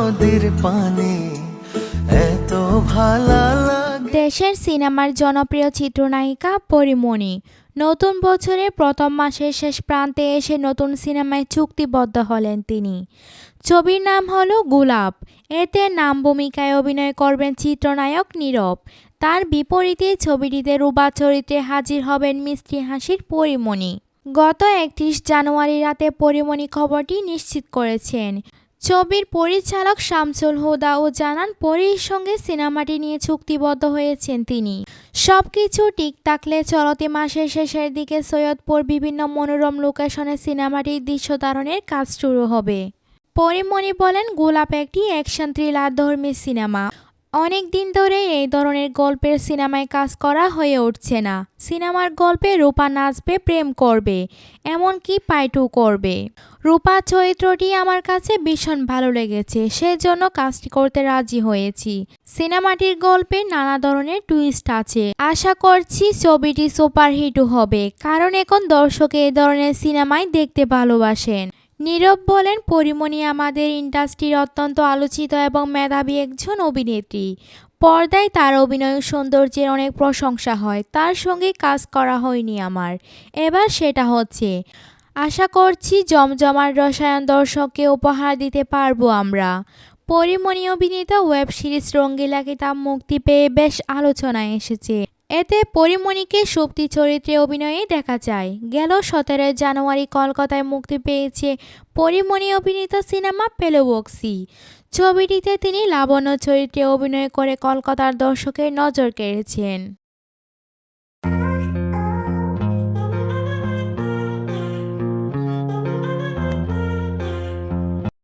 নদীর পানি এত ভালো লাগে। দেশের সিনেমার জনপ্রিয় চিত্রনায়িকা পরীমণি নতুন বছরের প্রথম মাসের শেষ প্রান্তে এসে নতুন সিনেমায় চুক্তিবদ্ধ হলেন তিনি। ছবির নাম হলো গোলাপ। এতে নাম ভূমিকায় অভিনয় করবেন চিত্রনায়ক নীরব। তার বিপরীতে ছবিটিতে রুবা চরিত্রে হাজির হবেন মিষ্টি হাসির পরীমণি। গত ৩১ জানুয়ারি রাতে পরীমণি খবরটি নিশ্চিত করেছেন। ছবির পরিচালক শামসুল হুদাও জানান, পরীর সঙ্গে সিনেমাটি নিয়ে চুক্তিবদ্ধ হয়েছেন তিনি। সবকিছু ঠিক থাকলে চলতি মাসের শেষের দিকে সৈয়দপুর বিভিন্ন মনোরম লোকেশনে সিনেমাটির দৃশ্যধারণের কাজ শুরু হবে। পরীমণি বলেন, গোলাপ একটি অ্যাকশন থ্রিলার ধর্মী সিনেমা। অনেক দিন ধরে এই ধরনের গল্পের সিনেমায় কাজ করা হয়ে উঠছে না। সিনেমার গল্পে রূপা নাচবে, প্রেম করবে, এমনকি পাইটু করবে। রূপা চরিত্রটি আমার কাছে ভীষণ ভালো লেগেছে, সেজন্য কাজটি করতে রাজি হয়েছি। সিনেমাটির গল্পে নানা ধরনের টুইস্ট আছে। আশা করছি ছবিটি সুপারহিটও হবে, কারণ এখন দর্শক এই ধরনের সিনেমাই দেখতে ভালোবাসেন। নীরব বলেন, পরীমণি আমাদের ইন্ডাস্ট্রির অত্যন্ত আলোচিত এবং মেধাবী একজন অভিনেত্রী। পর্দায় তার অভিনয় সৌন্দর্যের অনেক প্রশংসা হয়। তার সঙ্গে কাজ করা হয়নি আমার, এবার সেটা হচ্ছে। আশা করছি জমজমার রসায়ন দর্শককে উপহার দিতে পারবো আমরা। পরীমণি অভিনীত ওয়েব সিরিজ রঙ্গিলা কিতাব মুক্তি পেয়ে বেশ আলোচনায় এসেছে। এতে পরীমণিকে সুপ্তি চরিত্রে অভিনয়ে দেখা যায়। গেল 17 জানুয়ারি কলকাতায় মুক্তি পেয়েছে পরীমণি অভিনীত সিনেমা পেলোবক্সি। ছবিটিতে তিনি লাবণ্য চরিত্রে অভিনয় করে কলকাতার দর্শকের নজর কেড়েছেন।